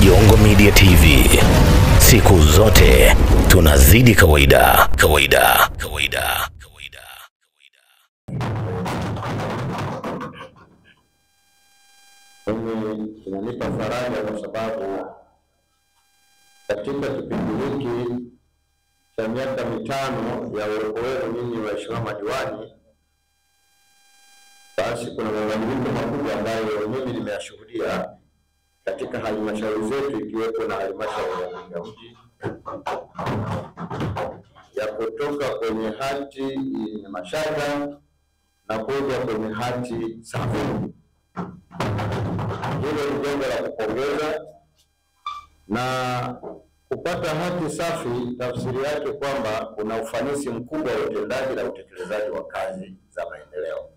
Jongo Media TV, siku zote tunazidi kawaida. Mimi inanipa faraja kwa sababu katika kipindi hiki cha miaka 5 ya uwepo wenu ninyi waheshimiwa madiwani, basi kuna mabadiliko makubwa ambayo mimi nimeyashuhudia katika halmashauri zetu, ikiwepo na halmashauri ya Mbinga mji, ya kutoka kwenye hati yenye mashaka na kuja kwenye hati safi. Hilo ni jambo la kupongeza, na kupata hati safi tafsiri yake kwamba kuna ufanisi mkubwa wa utendaji na utekelezaji wa kazi za maendeleo.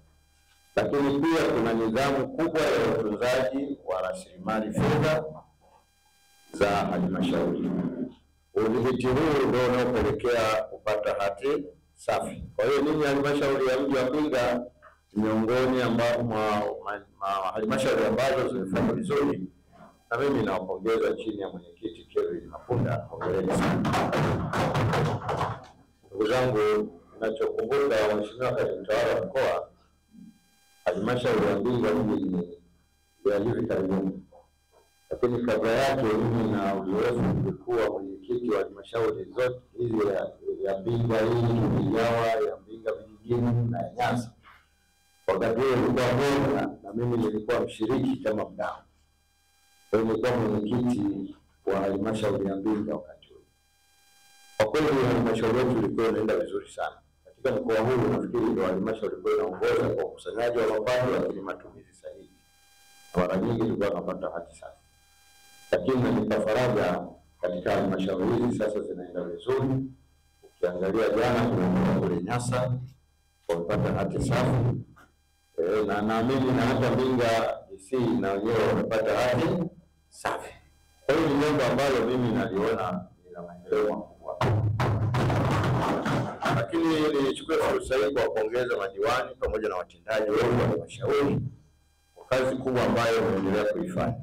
Lakini pia kuna nidhamu kubwa ya utunzaji wa rasilimali fedha za halmashauri. Udhibiti huu ndio unaopelekea kupata hati safi. Kwa hiyo ninyi halmashauri ya mji wa Mbinga miongoni mwa halmashauri ambazo zimefanya vizuri, na mimi nawapongeza chini ya mwenyekiti Kevin Mapunda. Hongereni sana. Ndugu zangu, ninachokumbuka mheshimiwa katibu tawala wa mkoa, halmashauri ya Mbinga mji ya hivi karibuni, lakini kabla yake mimi na uzoefu nilikuwa mwenyekiti wa halmashauri zote hizi ya Mbinga hii, Mjawa, ya Mbinga vijijini na Nyasa. Wakati huo nilikuwa mmoja na mimi nilikuwa mshiriki kama mdau. Kwa hiyo nilikuwa mwenyekiti wa halmashauri ya Mbinga wakati huo. Kwa kweli halmashauri yetu ilikuwa inaenda vizuri sana. Katika mkoa huu nafikiri ndio halmashauri ilikuwa inaongoza kwa ukusanyaji wa mapato, lakini matumizi sahihi. Mara nyingi tulikuwa tunapata hati safi. Lakini nanipa faraja katika halmashauri hizi sasa zinaenda vizuri. Ukiangalia jana kuna kule Nyasa wamepata hati safi. Na naamini na hata Mbinga DC na wenyewe wamepata hati safi. Kwa hiyo ni jambo ambalo mimi naliona lina maendeleo makubwa. Lakini nichukue fursa hii kuwapongeza madiwani pamoja na watendaji wote wa halmashauri kwa kazi kubwa ambayo wanaendelea kuifanya.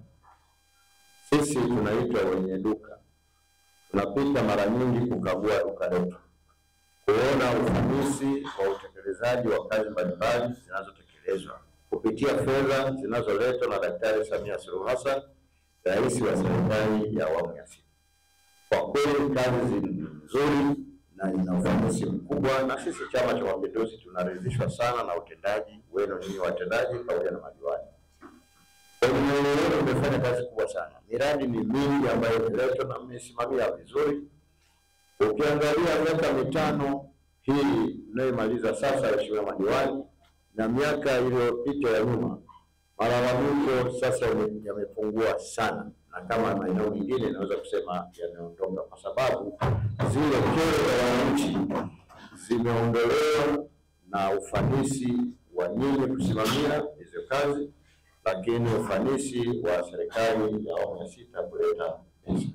Sisi tunaitwa wenye duka. Tunapita mara nyingi kukagua duka letu, kuona ufanisi wa utekelezaji wa kazi mbalimbali zinazotekelezwa kupitia fedha zinazoletwa na Daktari Samia Suluhu Hassan, rais wa serikali ya awamu ya 6. Kwa kweli kazi nzuri na ina ufanisi mkubwa, na sisi Chama cha Mapinduzi tunaridhishwa sana na utendaji wenu ninyi watendaji pamoja na madiwani. Wenu mmefanya kazi kubwa sana. Miradi ni mingi ambayo imeletwa na mmesimamia vizuri. Ukiangalia miaka 5 hii mnayomaliza sasa waheshimiwa madiwani na miaka iliyopita ya nyuma, malalamiko sasa yamepungua sana, na kama maeneo mengine naweza kusema yameondoka, kwa sababu zile kero za wananchi zimeondolewa na ufanisi wa nyinyi kusimamia hizo kazi, lakini ufanisi wa serikali ya awamu ya 6 kuleta pesa.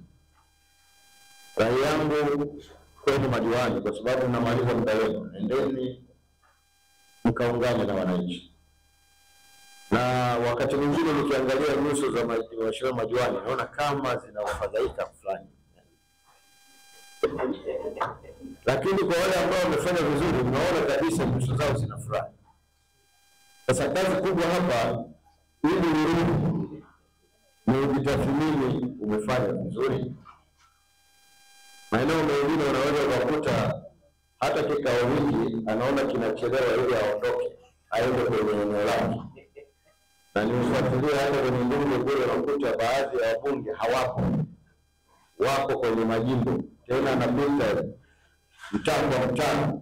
Rai yangu kwenu madiwani, kwa sababu namaliza muda wenu, nendeni mkaungane na wananchi. Na wakati mwingine nikiangalia nyuso za waheshimiwa madiwani naona kama zinaufadhaika fulani. Lakini kwa wale ambao wamefanya vizuri, unaona kabisa nyuso zao zinafurahi. Sasa kazi kubwa hapa ili ni ujitathmini, umefanya vizuri. Maeneo mengine unaweza kukuta hata kikao hiki anaona kinachelewa ili aondoke aende kwenye eneo lake. Na nimefuatilia hata kwenye bunge kule unakuta baadhi ya wabunge hawapo, wako kwenye majimbo, tena anapita mtaa kwa mtaa.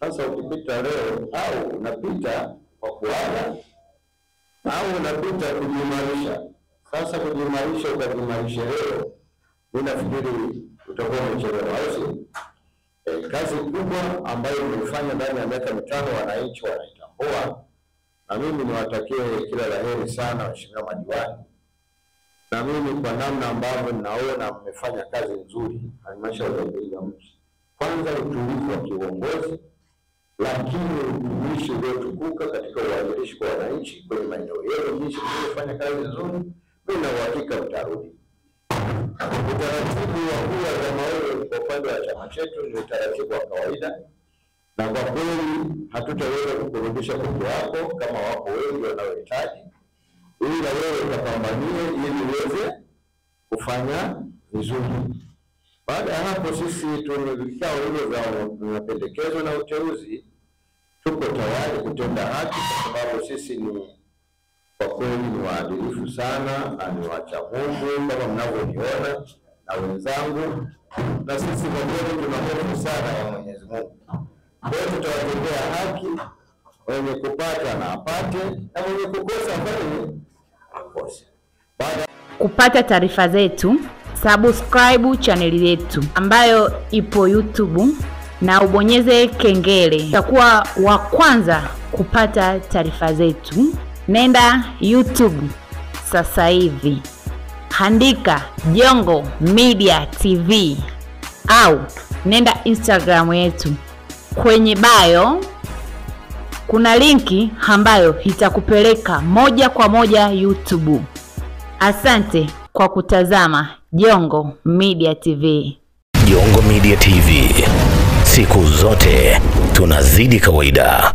Sasa ukipita leo au unapita kwa kuaga au unapita kujimarisha. Sasa kujimarisha ukajimarisha leo, ninafikiri utakuwa umechelewa. Kazi kubwa ambayo mmefanya ndani ya miaka 5 wananchi wanaitambua, na mimi niwatakie kila laheri sana waheshimiwa madiwani. Na mimi kwa namna ambavyo ninaona mmefanya kazi nzuri halmashauri ya Mbinga mji, kwanza utulivu wa kiuongozi, lakini utumishi uliotukuka katika uadilishi kwa wananchi kwenye maeneo yenu, jinsi mnafanya kazi nzuri, mimi na uhakika mtarudi. Utaratibu wa kuwa vyama wewe kwa upande wa chama chetu ni utaratibu wa kawaida, na kwa kweli hatutaweza kukurudisha peke yako kama wako wengi wanaohitaji, ila wewe utapambanie ili uweze kufanya vizuri. Baada ya hapo, sisi vikao hivyo vya mapendekezo na uteuzi tuko tayari kutenda haki, kwa sababu sisi ni kwa kweli ni waadilifu sana na ni wacha Mungu kama mnavyoniona na wenzangu, na sisi kwa kweli tuna hofu sana ya Mwenyezi Mungu. Kwa hiyo tutawatendea haki, mwenye kupata na apate, na mwenye kukosa afanye akose. Kupata taarifa zetu, subscribe channel yetu ambayo ipo YouTube na ubonyeze kengele. Utakuwa wa kwanza kupata taarifa zetu. Nenda YouTube sasa hivi, andika Jongo Media TV au nenda Instagram yetu. Kwenye bio kuna linki ambayo itakupeleka moja kwa moja YouTube. Asante kwa kutazama Jongo Media TV. Jongo Media TV, siku zote tunazidi kawaida.